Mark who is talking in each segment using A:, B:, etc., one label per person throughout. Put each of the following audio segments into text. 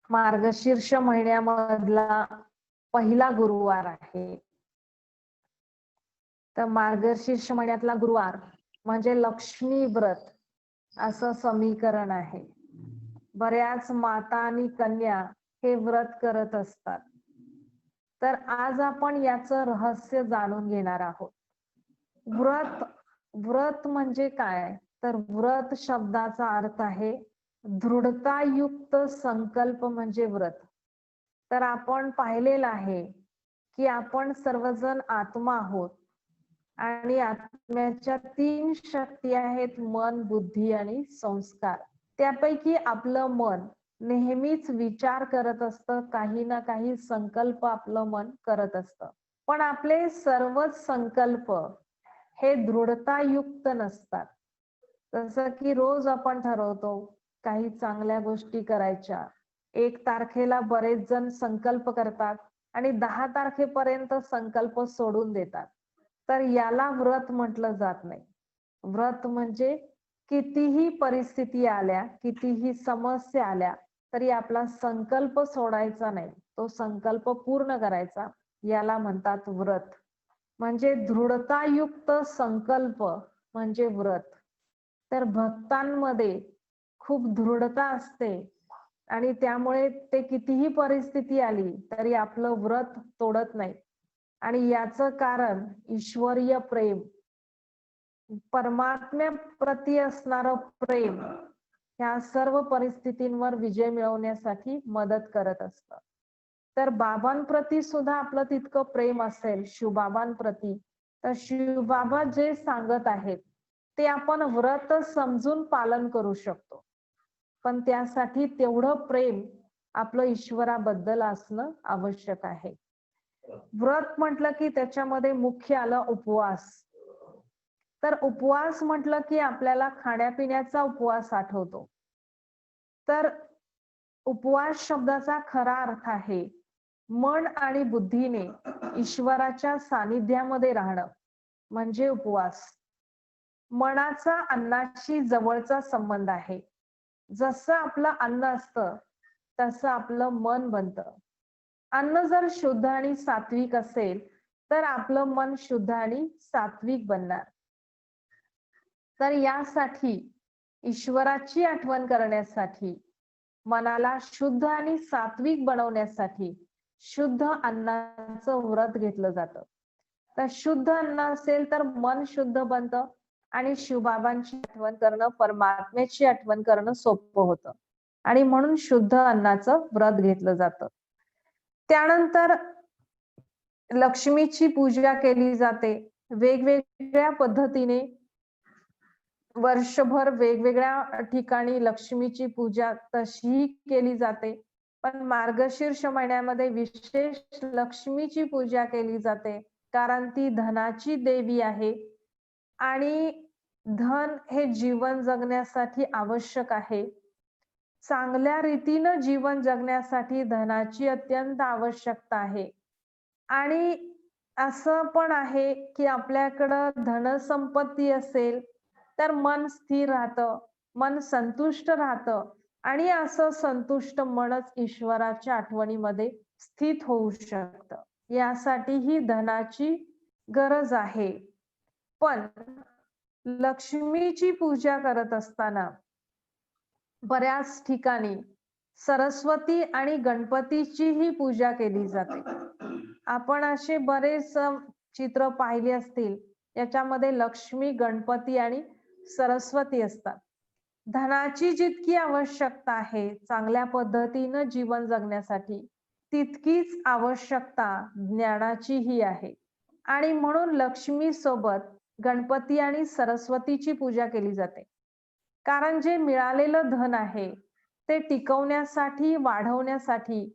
A: मार्गशीर्ष महिन्यामधला पहिला गुरुवार आहे. तर मार्गशीर्ष महिन्यातला गुरुवार म्हणजे लक्ष्मी व्रत असं समीकरण आहे. बऱ्याच माता आणि कन्या हे व्रत करत असतात. तर आज आपण याचं रहस्य जाणून घेणार आहोत. व्रत म्हणजे काय? तर व्रत शब्दाचा अर्थ आहे दृढतायुक्त संकल्प म्हणजे व्रत. तर आपण पाहिलेलं आहे की आपण सर्वजण आत्मा आहोत आणि आत्म्याच्या 3 शक्ती आहेत, मन, बुद्धी आणि संस्कार. त्यापैकी आपलं मन नेहमीच विचार करत असतं, काही ना काही संकल्प आपलं मन करत असतं. पण आपले सर्वच संकल्प हे दृढतायुक्त नसतात. जसं की रोज आपण ठरवतो काही चांगल्या गोष्टी करायच्या. 1 तारखेला बरेच जण संकल्प करतात आणि 10 तारखेपर्यंत संकल्प सोडून देतात. तर याला व्रत म्हटलं जात नाही. व्रत म्हणजे कितीही परिस्थिती आल्या, कितीही समस्या आल्या तरी आपला संकल्प सोडायचा नाही, तो संकल्प पूर्ण करायचा, याला म्हणतात व्रत. म्हणजे दृढतायुक्त संकल्प म्हणजे व्रत. तर भक्तांमध्ये खूप दृढता असते आणि त्यामुळे ते कितीही परिस्थिती आली तरी आपलं व्रत तोडत नाही. आणि याचं कारण ईश्वरीय प्रेम, परमात्म्याप्रती असणारं प्रेम ह्या सर्व परिस्थितींवर विजय मिळवण्यासाठी मदत करत असतं. तर बाबांप्रती सुद्धा आपलं तितकं प्रेम असेल, शिवबाबांप्रती, तर शिवबाबा जे सांगत आहेत ते आपण व्रत समजून पालन करू शकतो. पण त्यासाठी तेवढं प्रेम आपलं ईश्वराबद्दल असणं आवश्यक आहे. व्रत म्हटलं की त्याच्यामध्ये मुख्य आलं उपवास. तर उपवास म्हटलं की आपल्याला खाण्यापिण्याचा उपवास आठवतो. तर उपवास शब्दाचा खरा अर्थ आहे मन आणि बुद्धीने ईश्वराच्या सानिध्यामध्ये राहणं म्हणजे उपवास. मनाचा अन्नाशी जवळचा संबंध आहे. जसं आपलं अन्न असतं तसं आपलं मन बनतं. अन्न जर शुद्ध आणि सात्विक असेल तर आपलं मन शुद्ध आणि सात्विक बनणार. तर यासाठी ईश्वराची आठवण करण्यासाठी, मनाला शुद्ध आणि सात्विक बनवण्यासाठी शुद्ध अन्नाचं व्रत घेतलं जातं. तर शुद्ध अन्न असेल तर मन शुद्ध बनतं आणि शिवबाबांची आठवण करणं, परमात्म्याची आठवण करणं सोपं होतं. आणि म्हणून शुद्ध अन्नाचं व्रत घेतलं जातं. त्यानंतर लक्ष्मीची पूजा केली जाते. वेगवेगळ्या पद्धतीने वर्षभर वेगवेगळ्या ठिकाणी लक्ष्मीची पूजा तशीही केली जाते. पण मार्गशीर्ष महिन्यामध्ये विशेष लक्ष्मीची पूजा केली जाते. कारण ती धनाची देवी आहे आणि धन हे जीवन जगण्यासाठी आवश्यक आहे. चांगल्या रीतीनं जीवन जगण्यासाठी धनाची अत्यंत आवश्यकता आहे. आणि असं पण आहे की आपल्याकडं धनसंपत्ती असेल तर मन स्थिर राहतं, मन संतुष्ट राहतं आणि असं संतुष्ट मनच ईश्वराच्या आठवणीमध्ये स्थित होऊ शकतं. यासाठी ही धनाची गरज आहे. पण लक्ष्मीची पूजा करत असताना बऱ्याच ठिकाणी सरस्वती आणि गणपतीचीही पूजा केली जाते. आपण असे बरेच चित्र पाहिले असतील, याच्यामध्ये लक्ष्मी, गणपती आणि सरस्वती असतात. धनाची जितकी आवश्यकता आहे चांगल्या पद्धतीनं जीवन जगण्यासाठी, तितकीच आवश्यकता ज्ञानाचीही आहे. आणि म्हणून लक्ष्मी सोबत गणपती आणि सरस्वतीची पूजा केली जाते. कारण जे मिळालेलं धन आहे ते टिकवण्यासाठी, वाढवण्यासाठी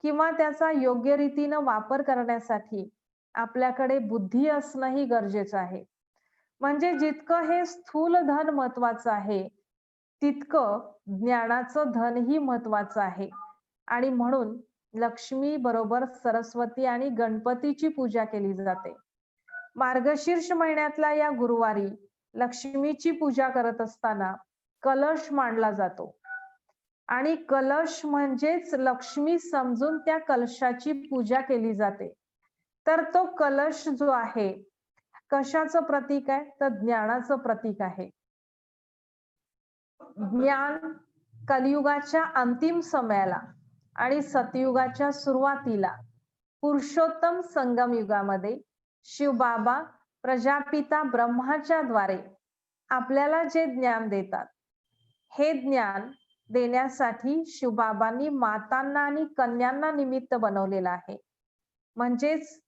A: किंवा त्याचा योग्य रीतीनं वापर करण्यासाठी आपल्याकडे बुद्धी असणंही गरजेचं आहे. म्हणजे जितकं हे स्थूल धन महत्वाचं आहे, तितकं ज्ञानाचं धनही महत्वाचं आहे. आणि म्हणून लक्ष्मी बरोबर सरस्वती आणि गणपतीची पूजा केली जाते. मार्गशीर्ष महिन्यातल्या या गुरुवारी लक्ष्मीची पूजा करत असताना कलश मांडला जातो. आणि कलश म्हणजेच लक्ष्मी समजून त्या कलशाची पूजा केली जाते. तर तो कलश जो आहे, कशाचं प्रतीक आहे? तर ज्ञानाचं प्रतीक आहे. ज्ञान कलियुगाच्या अंतिम समयाला आणि सतयुगाच्या सुरुवातीला पुरुषोत्तम संगम युगामध्ये शिवबाबा प्रजापिता ब्रह्माच्या द्वारे आपल्याला जे ज्ञान देतात, हे ज्ञान देण्यासाठी शिवबाबांनी मातांना आणि कन्यांना निमित्त बनवलेला आहे. म्हणजेच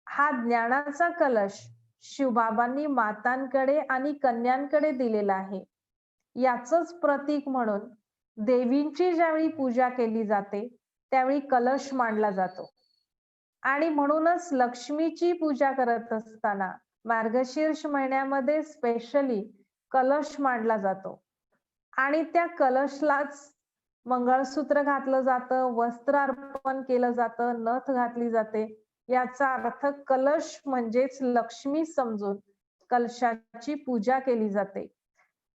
A: हा ज्ञानाचा कलश शिवबाबांनी मातांकडे आणि कन्यांकडे दिलेला आहे. याचंच प्रतीक म्हणून देवींची ज्यावेळी पूजा केली जाते, त्यावेळी कलश मांडला जातो. आणि म्हणूनच लक्ष्मीची पूजा करत असताना मार्गशीर्ष महिन्यामध्ये स्पेशली कलश मांडला जातो. आणि त्या कलशलाच मंगळसूत्र घातलं जातं, वस्त्र अर्पण केलं जातं, नथ घातली जाते. याचा अर्थ कलश म्हणजेच लक्ष्मी समजून कलशाची पूजा केली जाते.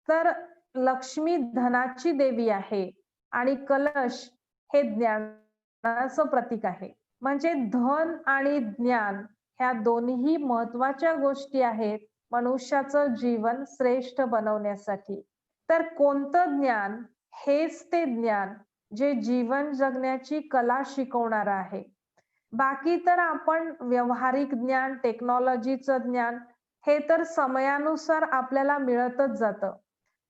A: तर लक्ष्मी धनाची देवी आहे आणि कलश हे ज्ञानाचं प्रतीक आहे. म्हणजे धन आणि ज्ञान ह्या दोन्ही महत्वाच्या गोष्टी आहेत मनुष्याचं जीवन श्रेष्ठ बनवण्यासाठी. तर कोणतं ज्ञान? हेच ते ज्ञान जे जीवन जगण्याची कला शिकवणार आहे. बाकी तर आपण व्यावहारिक ज्ञान, टेक्नॉलॉजीचं ज्ञान हे तर समयानुसार आपल्याला मिळतच जातं.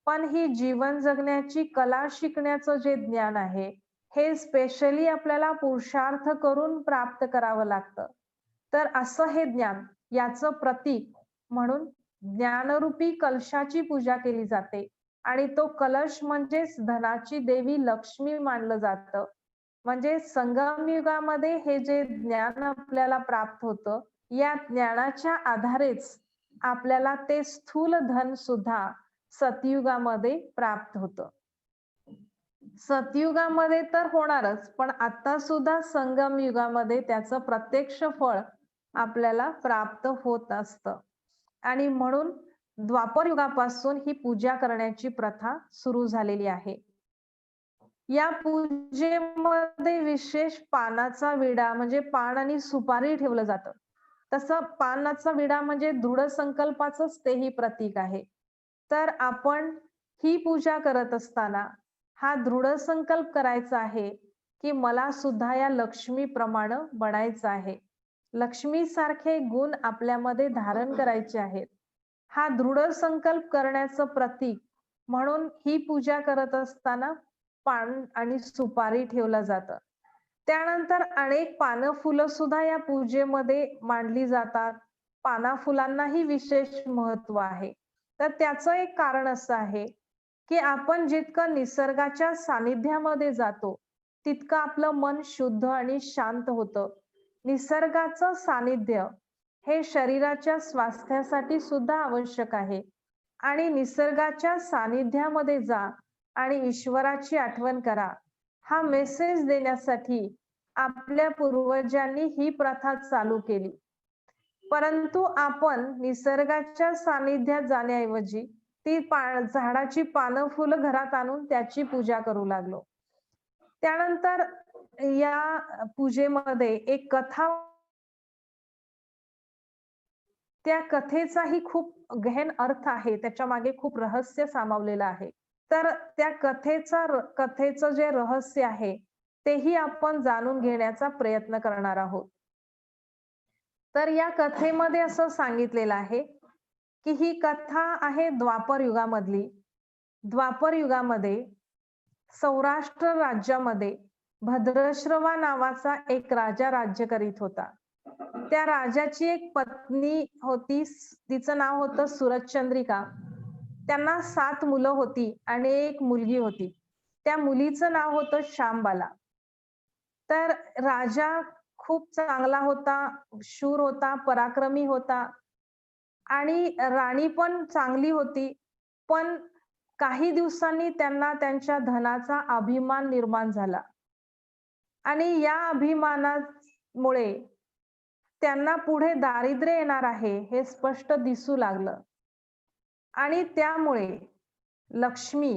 A: पण ही जीवन जगण्याची कला शिकण्याचं जे ज्ञान आहे, हे स्पेशली आपल्याला पुरुषार्थ करून प्राप्त करावं लागतं. तर असं हे ज्ञान, याचं प्रतीक म्हणून ज्ञानरूपी कलशाची पूजा केली जाते आणि तो कलश म्हणजेच धनाची देवी लक्ष्मी मानलं जातं. म्हणजे संगम युगामध्ये हे जे ज्ञान आपल्याला प्राप्त होतं, या ज्ञानाच्या आधारेच आपल्याला ते स्थूल धन सुद्धा सतयुगामध्ये प्राप्त होतं. सतयुगामध्ये तर होणारच, पण आता सुद्धा संगम युगामध्ये त्याचं प्रत्यक्ष फळ आपल्याला प्राप्त होत असतं. आणि म्हणून द्वापर युगापासून ही पूजा करण्याची प्रथा सुरू झालेली आहे. या पूजेमध्ये विशेष पानाचा विडा म्हणजे पान आणि सुपारी ठेवलं जातं. तसं पानाचा विडा म्हणजे दृढ संकल्पाचंच तेही प्रतीक आहे. तर आपण ही पूजा करत असताना हा दृढ संकल्प करायचा आहे, की मला सुद्धा या लक्ष्मीप्रमाणे बनायचं आहे. लक्ष्मीसारखे गुण आपल्यामध्ये धारण करायचे आहेत. हा दृढ संकल्प करण्याचं प्रतीक म्हणून ही पूजा करत असताना पान आणि सुपारी ठेवलं जातं. त्यानंतर अनेक पानं फुलं सुद्धा या पूजेमध्ये मांडली जातात. पाना फुलांनाही विशेष महत्व आहे. तर त्याचं एक कारण असं आहे, की आपण जितकं निसर्गाच्या सानिध्यामध्ये जातो, तितकं आपलं मन शुद्ध आणि शांत होतं. निसर्गाचं सानिध्य हे शरीराच्या स्वास्थ्यासाठी सुद्धा आवश्यक आहे. आणि निसर्गाच्या सानिध्यामध्ये जा आणि ईश्वराची आठवण करा. हा मेसेज देण्यासाठी आपल्या पूर्वजांनी ही प्रथा चालू केली. परंतु आपण निसर्गाच्या सानिध्यात जाण्याऐवजी ती झाडाची पानं फुलं घरात आणून त्याची पूजा करू लागलो. त्यानंतर या पूजेमध्ये एक कथा, त्या कथेचाही खूप गहन अर्थ आहे, त्याच्या मागे खूप रहस्य सामावलेलं आहे. तर त्या कथेचं जे रहस्य आहे, तेही आपण जाणून घेण्याचा प्रयत्न करणार आहोत. तर या कथेमध्ये असं सांगितलेलं आहे, की ही कथा आहे द्वापर युगामधली. द्वापर युगामध्ये सौराष्ट्र राज्यामध्ये भद्रश्रवा नावाचा एक राजा राज्य करीत होता. त्या राजाची एक पत्नी होती, तिचं नाव होतं सुरचंद्रिका. त्यांना 7 मुलं होती आणि एक मुलगी होती. त्या मुलीचं नाव होतं शांबाला. तर राजा खूप चांगला होता, शूर होता, पराक्रमी होता आणि राणी पण चांगली होती. पण काही दिवसांनी त्यांना त्यांच्या धनाचा अभिमान निर्माण झाला आणि या अभिमानामुळे त्यांना पुढे दारिद्र्य येणार आहे हे स्पष्ट दिसू लागलं. आणि त्यामुळे लक्ष्मी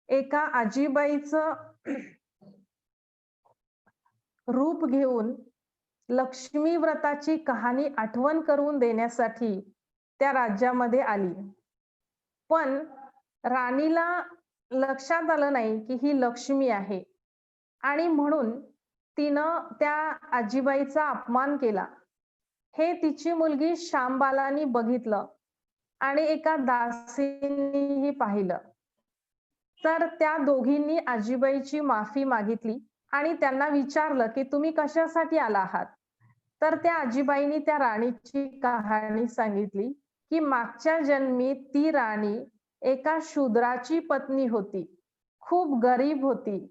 A: एका आजीबाईचं रूप घेऊन लक्ष्मी व्रताची कहाणी आठवण करून देण्यासाठी त्या राज्यामध्ये आली. पण राणीला लक्षात आलं नाही की ही लक्ष्मी आहे आणि म्हणून तिनं त्या आजीबाईचा अपमान केला. हे तिची मुलगी शांबालानी बघितलं आणि एका दासीनेही पाहिलं. तर त्या दोघींनी आजीबाईची माफी मागितली आणि त्यांना विचारलं की तुम्ही कशासाठी आला आहात. तर त्या आजीबाईंनी त्या राणीची कहाणी सांगितली की मागच्या जन्मी ती राणी एका शूद्राची पत्नी होती, खूप गरीब होती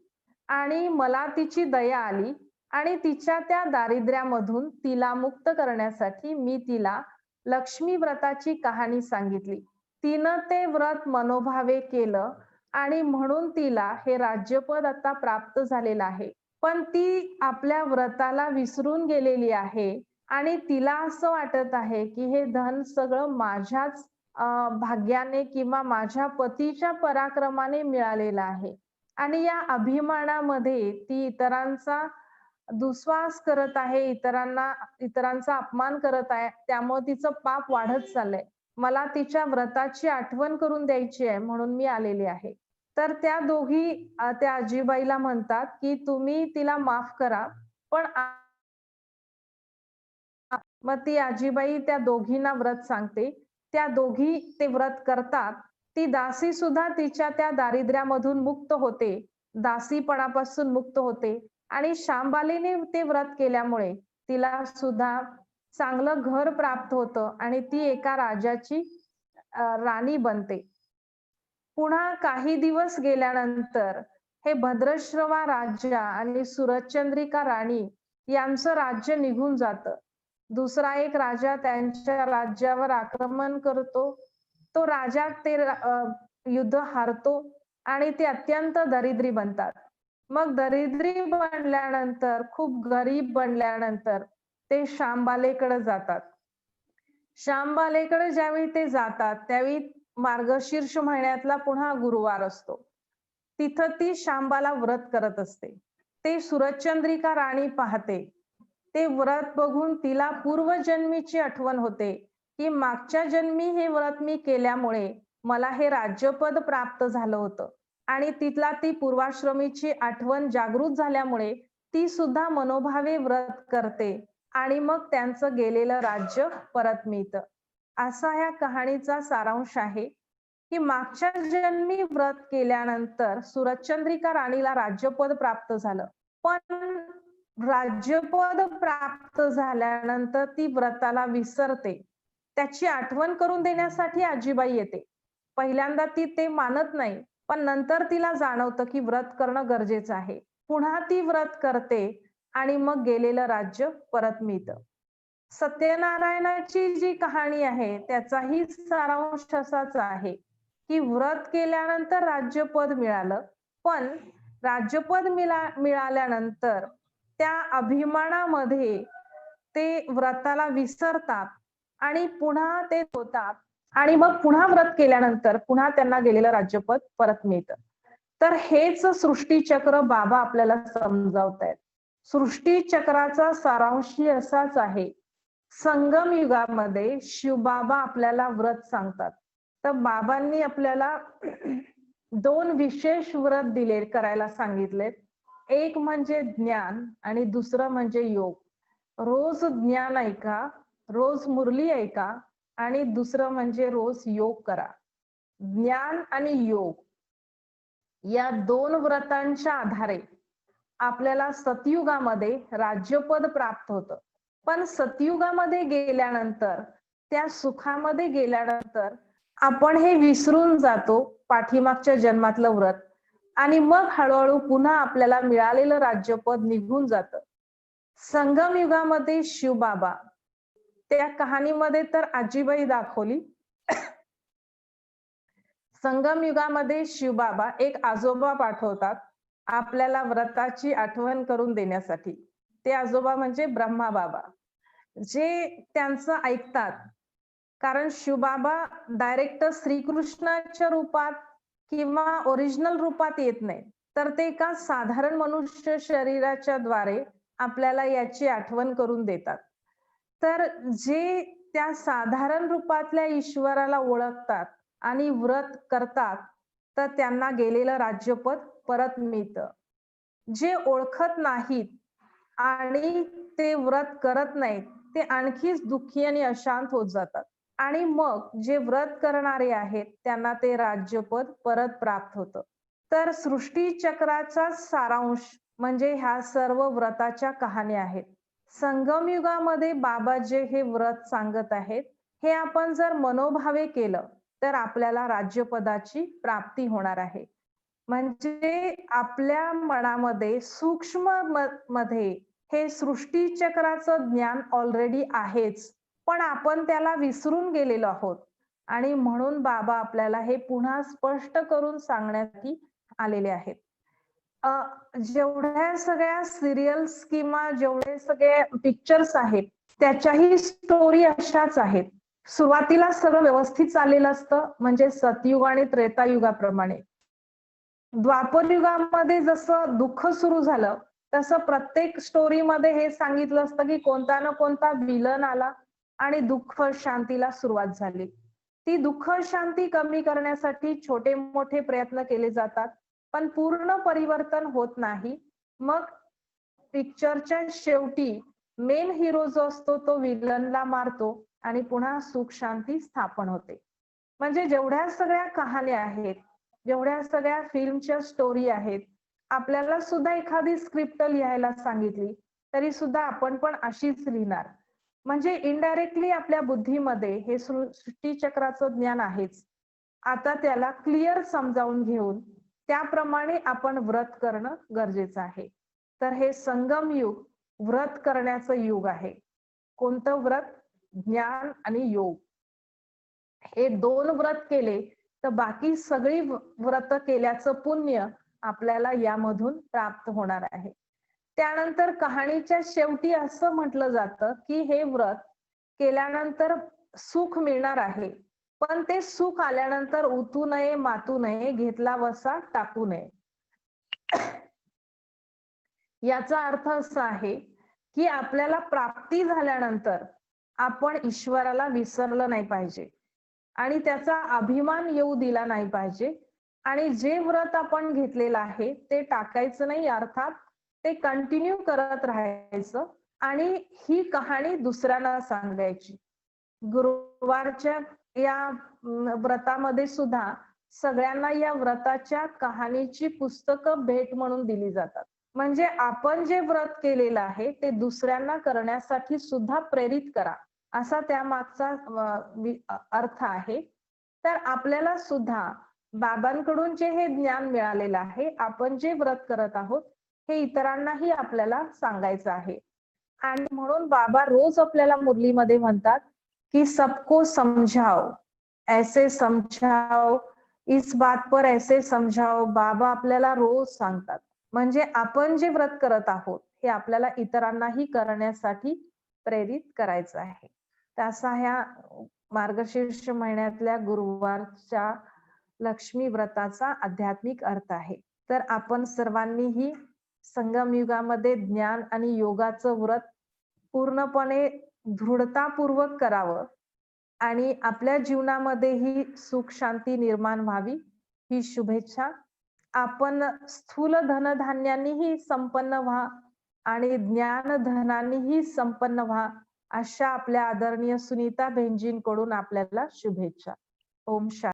A: आणि मला तिची दया आली आणि तिच्या त्या दारिद्र्यामधून तिला मुक्त करण्यासाठी मी तिला लक्ष्मी व्रताची कहाणी सांगितली. तिनं ते व्रत मनोभावे केलं आणि म्हणून तिला हे राज्यपद आता प्राप्त झालेलं आहे. पण ती आपल्या व्रताला विसरून गेलेली आहे आणि तिला असं वाटत आहे की हे धन सगळं माझ्याच भाग्याने किंवा माझ्या पतीच्या पराक्रमाने मिळालेलं आहे आणि या अभिमानामध्ये ती इतरांचा दुस्वास करत आहे, इतरांचा अपमान करत आहे. त्यामुळे तिचं पाप वाढत चाललंय. मला तिच्या व्रताची आठवण करून द्यायची आहे म्हणून मी आलेली आहे. तर त्या दोघी त्या आजीबाईला म्हणतात की तुम्ही तिला माफ करा. पण मग ती आजीबाई त्या दोघींना व्रत सांगते. त्या दोघी ते व्रत करतात. ती दासी सुद्धा तिच्या त्या दारिद्र्यामधून मुक्त होते, दासीपणापासून मुक्त होते आणि शांबालीने ते व्रत केल्यामुळे तिला सुद्धा चांगलं घर प्राप्त होतं आणि ती एका राजाची राणी बनते. पुन्हा काही दिवस गेल्यानंतर हे भद्रश्रवा राजा आणि सुरचंद्रिका राणी यांचं राज्य निघून जातं. दुसरा एक राजा त्यांच्या राज्यावर आक्रमण करतो. तो राजा ते युद्ध हारतो आणि ते अत्यंत दरिद्री बनतात. मग दरिद्री बनल्यानंतर, खूप गरीब बनल्यानंतर ते शांबालेकडे जातात. शांबालेकडे ज्यावेळी ते जातात त्यावेळी मार्गशीर्ष महिन्यातला पुन्हा गुरुवार असतो. तिथं ती शांबाला व्रत करत असते. ते सुरचंद्रिका राणी पाहते. ते व्रत बघून तिला पूर्वजन्मीची आठवण होते की मागच्या जन्मी हे व्रत मी केल्यामुळे मला हे राज्यपद प्राप्त झालं होतं आणि तिथला ती पूर्वाश्रमीची आठवण जागृत झाल्यामुळे ती सुद्धा मनोभावे व्रत करते आणि मग त्यांचं गेलेलं राज्य परत मिळतं. असा ह्या कहाणीचा सारांश आहे की मागच्या जन्मी व्रत केल्यानंतर सुरचंद्रिका राणीला राज्यपद प्राप्त झालं. पण राज्यपद प्राप्त झाल्यानंतर ती व्रताला विसरते. त्याची आठवण करून देण्यासाठी आजीबाई येते. पहिल्यांदा ती ते मानत नाही, पण नंतर तिला जाणवतं की व्रत करणं गरजेचं आहे. पुन्हा ती व्रत करते आणि मग गेलेलं राज्य परत मिळतं. सत्यनारायणाची जी कहाणी आहे त्याचाही सारांश असाच आहे की व्रत केल्यानंतर राज्यपद मिळालं, पण राज्यपद मिळाल्यानंतर त्या अभिमानामध्ये ते व्रताला विसरतात आणि पुन्हा ते होतात आणि मग पुन्हा व्रत केल्यानंतर पुन्हा त्यांना गेलेलं राज्यपद परत मिळतं. तर हेच सृष्टी चक्र बाबा आपल्याला समजावतायत. सृष्टी चक्राचा सारांश असाच आहे. संगम युगामध्ये शिवबाबा आपल्याला व्रत सांगतात. तर बाबांनी आपल्याला दोन विशेष व्रत दिले करायला सांगितलेत. एक म्हणजे ज्ञान आणि दुसरं म्हणजे योग. रोज ज्ञान ऐका, रोज मुरली ऐका आणि दुसरं म्हणजे रोज योग करा. ज्ञान आणि योग या दोन व्रतांच्या आधारे आपल्याला सतयुगामध्ये राज्यपद प्राप्त होतं. पण सतयुगामध्ये गेल्यानंतर, त्या सुखामध्ये गेल्यानंतर आपण हे विसरून जातो पाठीमागच्या जन्मातलं व्रत आणि मग हळूहळू पुन्हा आपल्याला मिळालेलं राज्यपद निघून जातं. संगम युगामध्ये शिवबाबा, त्या कहाणीमध्ये तर आजीबाई दाखवली. संगम युगामध्ये शिवबाबा एक आजोबा पाठवतात आपल्याला व्रताची आठवण करून देण्यासाठी. ते आजोबा म्हणजे ब्रह्मा बाबा, जे त्यांचं ऐकतात. कारण शिवबाबा डायरेक्ट श्रीकृष्णाच्या रूपात किंवा ओरिजिनल रूपात येत नाही. तर ते एका साधारण मनुष्य शरीराच्या द्वारे आपल्याला याची आठवण करून देतात. तर जे त्या साधारण रूपातल्या ईश्वराला ओळखतात आणि व्रत करतात, तर त्यांना गेलेलं राज्यपद परत मिळतं. जे ओळखत नाहीत आणि ते व्रत करत नाहीत, ते आणखीच दुःखी आणि अशांत होत जातात. आणि मग जे व्रत करणारे आहेत, त्यांना ते राज्यपद परत प्राप्त होतं. तर सृष्टी चक्राचा सारांश म्हणजे ह्या सर्व व्रताच्या कहाण्या आहेत. संगम युगामध्ये बाबा जे हे व्रत सांगत आहेत, हे आपण जर मनोभावे केलं, तर आपल्याला राज्यपदाची प्राप्ती होणार आहे. म्हणजे आपल्या मनामध्ये सूक्ष्म मध्ये हे सृष्टी चक्राचं ज्ञान ऑलरेडी आहेच, पण आपण त्याला विसरून गेलेलो आहोत. आणि म्हणून बाबा आपल्याला हे पुन्हा स्पष्ट करून सांगण्यासाठी आलेले आहेत. अ, जेवढ्या सगळ्या सीरियल्स किंवा जेवढे सगळे पिक्चर्स आहेत, त्याच्याही स्टोरी अशाच आहेत. सुरुवातीला सगळं व्यवस्थित चाललेलं असतं, म्हणजे सतयुग आणि त्रेतायुगाप्रमाणे. द्वापर युगामध्ये जसं दुःख सुरू झालं, तसं प्रत्येक स्टोरीमध्ये हे सांगितलं असतं, की कोणता ना कोणता विलन आला आणि दुःख शांतीला सुरुवात झाली. ती दुःख शांती कमी करण्यासाठी छोटे-मोठे प्रयत्न केले जातात, पण पूर्ण परिवर्तन होत नाही. मग पिक्चरच्या शेवटी मेन हिरो जो असतो तो विलनला मारतो आणि पुन्हा सुख शांती स्थापन होते. म्हणजे जेवढ्या सगळ्या कहाण्या आहेत, जेवढ्या सगळ्या फिल्मच्या स्टोरी आहेत, आपल्याला सुद्धा एखादी स्क्रिप्ट लिहायला सांगितली, तरी सुद्धा आपण पण अशीच लिहिणार. म्हणजे इनडायरेक्टली आपल्या बुद्धीमध्ये हे सृष्टीचक्राचं ज्ञान आहेच. आता त्याला क्लिअर समजावून घेऊन त्याप्रमाणे आपण व्रत करणं गरजेचं आहे. तर हे संगम युग व्रत करण्याचं युग आहे. कोणतं व्रत? ज्ञान आणि योग. हे 2 व्रत केले तर बाकी सगळी व्रत केल्याचं पुण्य आपल्याला यामधून प्राप्त होणार आहे. त्यानंतर कहाणीच्या शेवटी असं म्हटलं जातं, की हे व्रत केल्यानंतर सुख मिळणार आहे. पण ते सुख आल्यानंतर उतू नये, मातू नये, घेतला वसा टाकू नये. याचा अर्थ असा आहे, की आपल्याला प्राप्ती झाल्यानंतर आपण ईश्वराला विसरलं नाही पाहिजे आणि त्याचा अभिमान येऊ दिला नाही पाहिजे आणि जे व्रत आपण घेतलेलं आहे ते टाकायचं नाही, अर्थात ते कंटिन्यू करत राहायचं आणि ही कहाणी दुसऱ्यांना सांगायची. गुरुवारच्या या व्रतामध्ये सुद्धा सगळ्यांना या व्रताच्या कहाणीची पुस्तकं भेट म्हणून दिली जातात. म्हणजे आपण जे व्रत केलेलं आहे ते दुसऱ्यांना करण्यासाठी सुद्धा प्रेरित करा, असा त्यामागचा अर्थ आहे. तर आपल्याला सुद्धा बाबांकडून जे हे ज्ञान मिळालेलं आहे, आपण जे व्रत करत आहोत, हे इतरांनाही आपल्याला सांगायचं आहे. आणि म्हणून बाबा रोज आपल्याला मुरलीमध्ये म्हणतात, की सबको समझाओ, ऐसे समझाओ, इस बात पर ऐसे समझाओ. बाबा आपल्याला रोज सांगतात. म्हणजे आपण जे व्रत करत आहोत, हे आपल्याला इतरांनाही करण्यासाठी प्रेरित करायचं आहे. तसा ह्या मार्गशीर्ष महिन्यातल्या गुरुवारच्या लक्ष्मी व्रताचा आध्यात्मिक अर्थ आहे. तर आपण सर्वांनीही संगम युगामध्ये ज्ञान आणि योगाचं व्रत पूर्णपणे दृढतापूर्वक करावं आणि आपल्या जीवनामध्येही सुख शांती निर्माण व्हावी, ही शुभेच्छा. आपण स्थूल धनधान्यांनीही संपन्न व्हा आणि ज्ञान धनानीही संपन्न व्हा, अशा आपल्या आदरणीय सुनीता बेनजींकडून आपल्याला शुभेच्छा. ओम शांती.